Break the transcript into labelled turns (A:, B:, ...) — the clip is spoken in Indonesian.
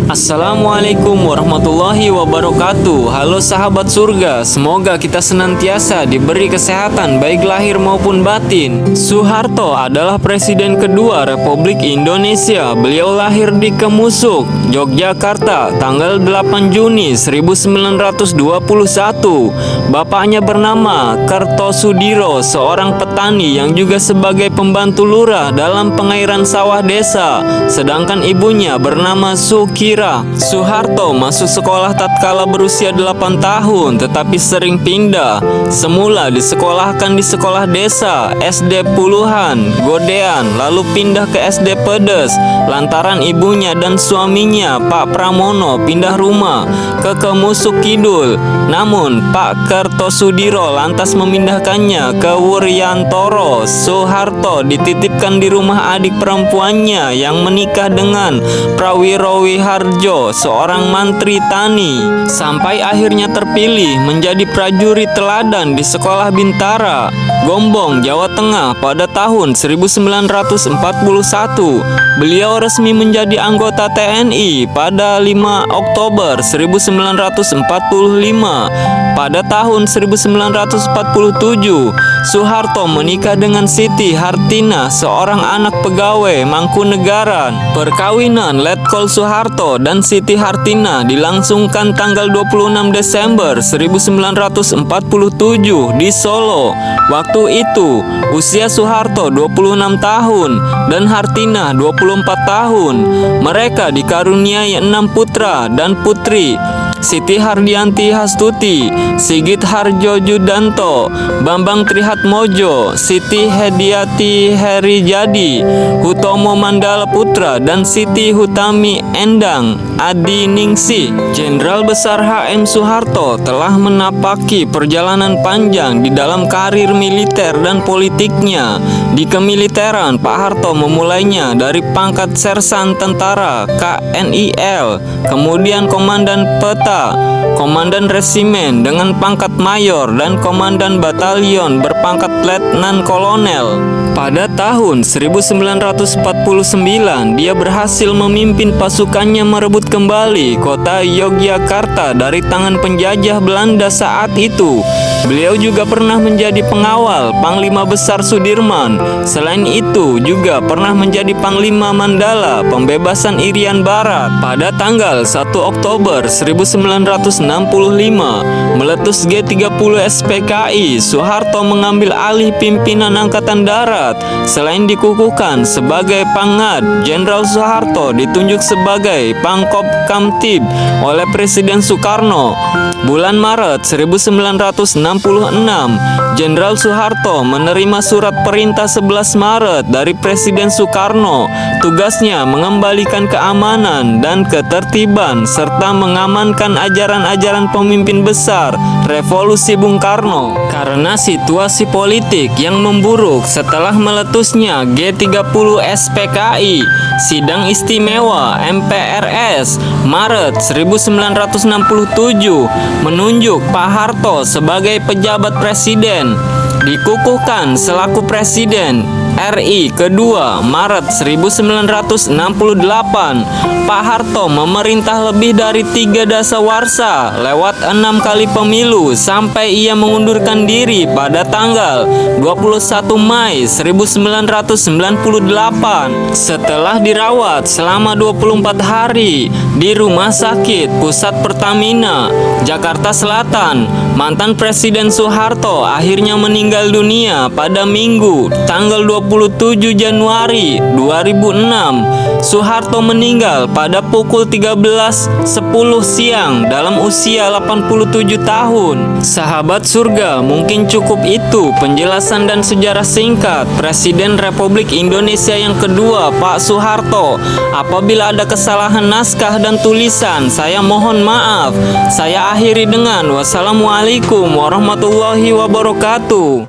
A: Assalamualaikum warahmatullahi wabarakatuh. Halo sahabat surga, semoga kita senantiasa diberi kesehatan baik lahir maupun batin. Soeharto adalah presiden kedua Republik Indonesia. Beliau lahir di Kemusuk, Yogyakarta tanggal 8 Juni 1921. Bapaknya bernama Kertosudiro, seorang petani yang juga sebagai pembantu lurah dalam pengairan sawah desa. Sedangkan ibunya bernama Sukira. Soeharto masuk sekolah tatkala berusia 8 tahun, tetapi sering pindah. Semula disekolahkan di sekolah desa, SD Puluhan, Godean, lalu pindah ke SD Pedes, lantaran ibunya dan suaminya, Pak Pramono, pindah rumah ke Kemusuk Kidul. Namun, Pak Kertosudiro lantas memindahkannya ke Wuryantoro. Soeharto dititipkan di rumah adik perempuannya yang menikah dengan Prawiro Wiharjo, seorang mantri tani, sampai akhirnya terpilih menjadi prajurit teladan di Sekolah Bintara, Gombong, Jawa Tengah pada tahun 1941. Beliau resmi menjadi anggota TNI pada 5 Oktober 1945. Pada tahun 1947, Soeharto menikah dengan Siti Hartina, seorang anak pegawai Mangkunegaran. Perkawinan Letkol Soeharto dan Siti Hartina dilangsungkan tanggal 26 Desember 1947 di Solo. Waktu itu, usia Soeharto 26 tahun dan Hartina 24 tahun. Mereka dikaruniai 6 putra dan putri: Siti Hardianti Hastuti, Sigit Harjo Judanto, Bambang Trihatmojo, Siti Hediati Herijadi, Hutomo Mandala Putra, dan Siti Hutami Endang Adi Ningsih. Jenderal Besar H.M. Soeharto telah menapaki perjalanan panjang di dalam karir militer dan politiknya. Di kemiliteran, Pak Harto memulainya dari pangkat sersan tentara KNIL, kemudian komandan peta, komandan resimen dengan pangkat mayor, dan komandan batalion berpangkat letnan kolonel. Pada tahun 1949, dia berhasil memimpin pasukannya merebut kembali kota Yogyakarta dari tangan penjajah Belanda saat itu. Beliau juga pernah menjadi pengawal Panglima Besar Sudirman. Selain itu, juga pernah menjadi Panglima Mandala pembebasan Irian Barat. Pada tanggal 1 Oktober 1965, meletus G30 SPKI, Soeharto mengambil alih pimpinan Angkatan Darat. Selain dikukuhkan sebagai Pangad, Jenderal Soeharto ditunjuk sebagai Pangkop Kamtib oleh Presiden Soekarno. Bulan Maret 1966, Jenderal Soeharto menerima surat perintah 11 Maret dari Presiden Soekarno. Tugasnya mengembalikan keamanan dan ketertiban serta mengamankan ajaran-ajaran pemimpin besar Revolusi Bung Karno. Karena situasi politik yang memburuk setelah meletusnya G30 SPKI, Sidang Istimewa MPRS Maret 1967 menunjuk Pak Harto sebagai pejabat presiden. Dikukuhkan selaku Presiden RI kedua Maret 1968, Pak Harto memerintah lebih dari 3 dasawarsa lewat 6 kali pemilu sampai ia mengundurkan diri pada tanggal 21 Mei 1998 setelah dirawat selama 24 hari di Rumah Sakit Pusat Pertamina, Jakarta Selatan. Mantan Presiden Soeharto akhirnya meninggal dunia pada Minggu tanggal 27 Januari 2006. Soeharto meninggal pada pukul 13.10 siang dalam usia 87 tahun. Sahabat surga, mungkin cukup itu penjelasan dan sejarah singkat Presiden Republik Indonesia yang kedua, Pak Soeharto. Apabila ada kesalahan naskah dan tulisan, saya mohon maaf. Saya akhiri dengan wassalamualaikum warahmatullahi wabarakatuh.